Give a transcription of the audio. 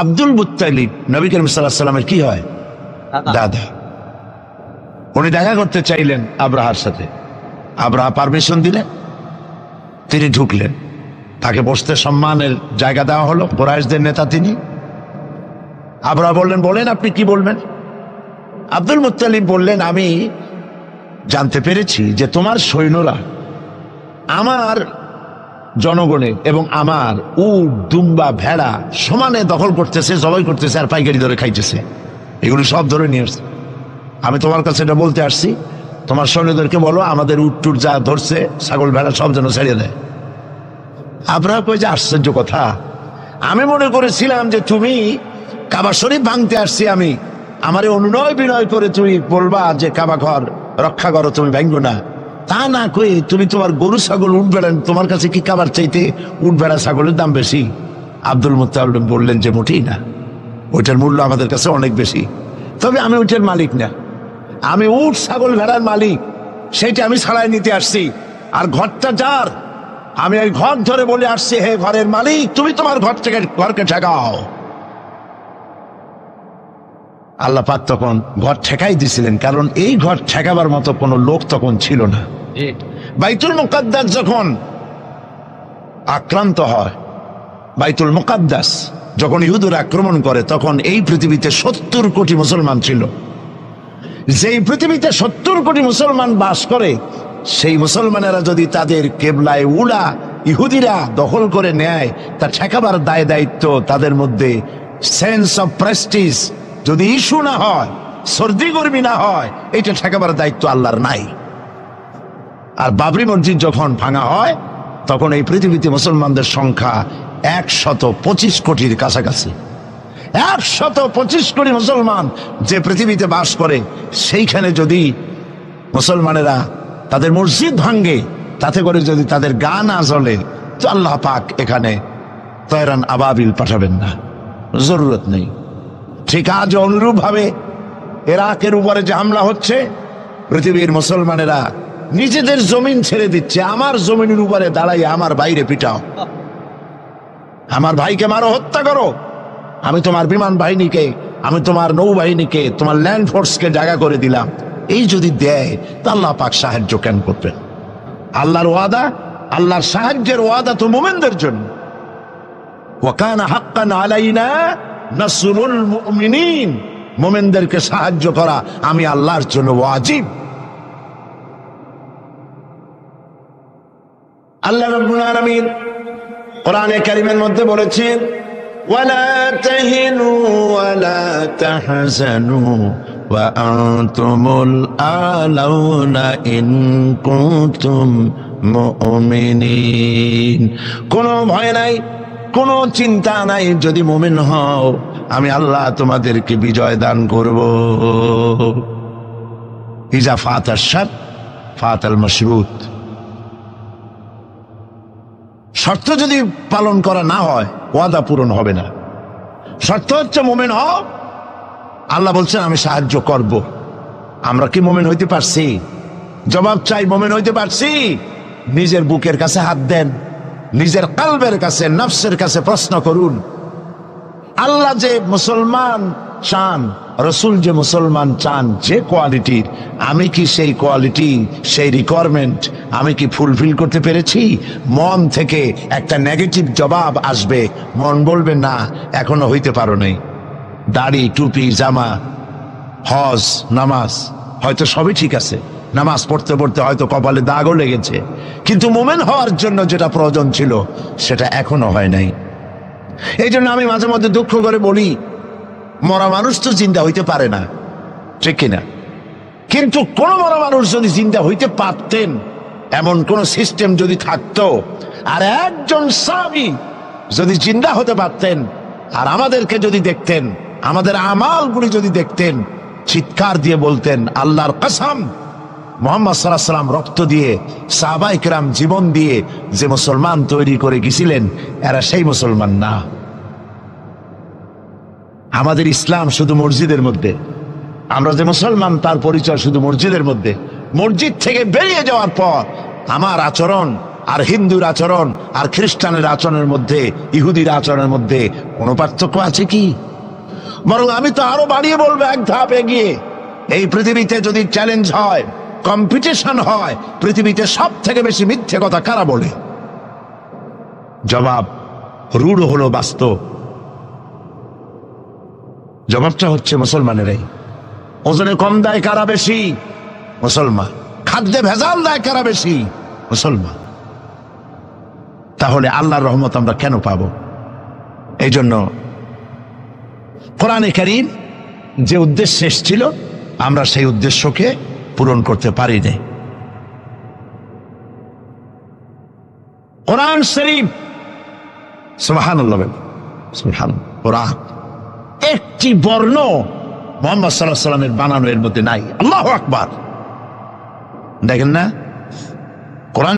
Abdul Muttalib Nabi Karim সাল্লাল্লাহু আলাইহি ওয়াসাল্লামের কি হয়? দাদা। উনি দেখা করতে চাইলেন আব্রাহার সাথে। আব্রাহা পারমিশন দিলেন, তিনি ঢুকলেন, তাকে বসতে সম্মানের জায়গা দেওয়া হলো। কুরাইশদের নেতা তিনি। আব্রাহা বললেন, বলেন আপনি কি বলবেন? আব্দুল মুত্তালিব বললেন, আমি জানতে পেরেছি যে তোমার সৈন্যরা আমার জনগণের এবং আমার উট, দুম্বা, ভেড়া সমানে দখল করতেছে, জবাই করতেছে আর পাইকারি ধরে খাইতেছে। এগুলো সব ধরে নিয়ে আসছে। আমি তোমার কাছে এটা বলতে আসছি, তোমার সৈন্যদেরকে বলো আমাদের উট টুট যা ধরছে, ছাগল ভেড়া সব যেন ছেড়ে দেয়। আপনারা কই যে আশ্চর্য কথা, আমি মনে করেছিলাম যে তুমি কাবা শরীফ ভাঙতে আসছি আমি, আমারে অনুনয় বিনয় করে তুমি বলবা যে কাবা ঘর রক্ষা করো, তুমি ভাঙবো না। তা না কই তুমি তোমার গরু ছাগল উঠ বেড়ান, তোমার কাছে কি কাবার চাইতে উঠ বেড়া ছাগলের দাম বেশি? আব্দুল মুত্তালিব বললেন যে মোটেই না, ওইটার মূল্য আমাদের কাছে অনেক বেশি। তবে আমি ওইটার মালিক না, আমি উঠ ছাগল ভেড়ার মালিক, সেইটা আমি ছাড়াই নিতে আসছি। আর ঘরটা যার, আমি এই ঘর ধরে বলে আসছি, হে ঘরের মালিক, তুমি তোমার ঘর থেকে ঘরকে ঠেকাও। আল্লাহ পাক তখন ঘর ঠেকাই দিছিলেন, কারণ এই ঘর ঠেকাবার মতো কোনো লোক তখন ছিল না। বাইতুল মুকাদ্দাস যখন আক্রান্ত হয়, বাইতুল মুকাদ্দাস যখন ইহুদিরা আক্রমণ করে, তখন এই পৃথিবীতে 70 কোটি মুসলমান ছিল। যেই পৃথিবীতে 70 কোটি মুসলমান বাস করে, সেই মুসলমানেরা যদি তাদের কেবলায় উলা ইহুদিরা দখল করে নেয়, তা ঠেকাবার দায় দায়িত্ব তাদের মধ্যে, সেন্স অফ প্রেস্টিজ যদি ইস্যু না হয়, সর্দি গর্মি না হয়, এটা ঠেকাবার দায়িত্ব আল্লাহর নাই। আর বাবরি মসজিদ যখন ভাঙা হয়, তখন এই পৃথিবীতে মুসলমানদের সংখ্যা 125 কোটির কাছাকাছি। 125 কোটি মুসলমান যে পৃথিবীতে বাস করে, সেইখানে যদি মুসলমানেরা তাদের মসজিদ ভাঙ্গে, তাতে করে যদি তাদের গা না জ্বলে, তো আল্লাহ পাক এখানে তয়রান আবাবিল পাঠাবেন না, জরুরত নেই। ঠিক আজ অনুরূপ ভাবে ইরাকের উপরে যে হামলা হচ্ছে, পৃথিবীর মুসলমানেরা নিজেদের জমিন ছেড়ে দিচ্ছে, আমার জমিনের উপরে দাঁড়াই আমার বাইরে পিটাও, আমার ভাইকে মারো, হত্যা করো, আমি তোমার বিমান বাহিনীকে, আমি তোমার নৌবাহিনীকে, তোমার ল্যান্ড ফোর্সকে জায়গা করে দিলাম। এই যদি দেয়, তা আল্লাহ পাক সাহায্য কেন করবেন? আল্লাহর ওয়াদা, আল্লাহর সাহায্যের ওয়াদা তো মুমিনদের জন্য। ওয়া কানা হাক্কান আলাইনা নাসরুল মুমিনিন, মুমিনদেরকে সাহায্য করা আমি আল্লাহর জন্য ওয়াজিব। আল্লাহ রাব্বুল আলামিন কোরআনে কারীমের মধ্যে বলেছেন, ওয়ালা তাহিনু ওয়ালা তাহজানু ওয়া আনতুমুল আলাউনা ইন কুনতুম মুমিনিন। কোনো ভয় নাই, কোনো চিন্তা নাই, যদি মুমিন হও আমি আল্লাহ তোমাদেরকে বিজয় দান করব। ইজা ফাতাশ শারত ফাতাল মাশরুত। শর্ত যদি পালন করা না হয়, ওয়াদা পূরণ হবে না। শর্ত হচ্ছে মুমিন হও, আল্লাহ বলছেন আমি সাহায্য করব। আমরা কি মুমিন হইতে পারছি? জবাব চাই, মুমিন হইতে পারছি? নিজের বুকের কাছে হাত দেন, নিজের কলবের কাছে, নফসের কাছে প্রশ্ন করুন। আল্লাহ যে মুসলমান চান, রসুল যে মুসলমান চান, যে কোয়ালিটির, আমি কি সেই কোয়ালিটি, সেই রিকোয়ারমেন্ট আমি কি ফুলফিল করতে পেরেছি? মন থেকে একটা নেগেটিভ জবাব আসবে, মন বলবে না এখনো হইতে পারো নাই। দাড়ি, টুপি, জামা, হজ, নামাজ হয়তো সবই ঠিক আছে, নামাজ পড়তে পড়তে হয়তো কপালে দাগও লেগেছে, কিন্তু মুমিন হওয়ার জন্য যেটা প্রয়োজন ছিল সেটা এখনো হয় নাই। এই জন্য আমি মাঝে মধ্যে দুঃখ করে বলি, মরা মানুষ তো জিন্দা হইতে পারে না, ঠিক কিনা? কিন্তু কোন মরা মানুষ যদি জিন্দা হইতে পারতেন, এমন কোন সিস্টেম যদি থাকতো, আর একজন সাহাবী যদি জিন্দা হতে পারতেন, আর আমাদেরকে যদি দেখতেন, আমাদের আমালগুলি যদি দেখতেন, চিৎকার দিয়ে বলতেন আল্লাহর কসম, মুহাম্মদ সাল্লাল্লাহু আলাইহি ওয়াসাল্লাম রক্ত দিয়ে, সাহাবায়ে কেরাম জীবন দিয়ে যে মুসলমান তৈরি করে গেছিলেন, এরা সেই মুসলমান না। আমাদের ইসলাম শুধু মসজিদের মধ্যে, আমরা যে মুসলমান তার পরিচয় শুধু মসজিদের মধ্যে। মসজিদ থেকে বেরিয়ে যাওয়ার পর আমার আচরণ আর হিন্দুর আচরণ আর খ্রিস্টানের আচরণের মধ্যে, ইহুদির আচরণের মধ্যে কোনো পার্থক্য আছে কি? বরং আমি তো আরো বাড়িয়ে বলবো, এক ধাপ এগিয়ে, এই পৃথিবীতে যদি চ্যালেঞ্জ হয়, কম্পিটিশন হয়, পৃথিবীতে সব থেকে বেশি মিথ্যে কথা কারা বলে? জবাব রূঢ় হলো বাস্তব। জবাবটা হচ্ছে মুসলমানেরাই। ওজনে কম দেয় কারা বেশি? মুসলমান। খাদ্যে ভেজাল দেয় কারা বেশি? মুসলমান। তাহলে আল্লাহর রহমত আমরা কেন পাবো? এই জন্য কোরআনে কারীম যে উদ্দেশ্য এসেছিল, আমরা সেই উদ্দেশ্যকে পূরণ করতে পারি নাই। কোরআন শরীফ, সুবহানাল্লাহ, সুবহানাল্লাহ, কোরআন একটি বর্ণ মুহাম্মদ সাল্লাল্লাহু আলাইহি ওয়াসাল্লামের বানানো এর মধ্যে নাই। আল্লাহু আকবার। দেখেন না, কোরআন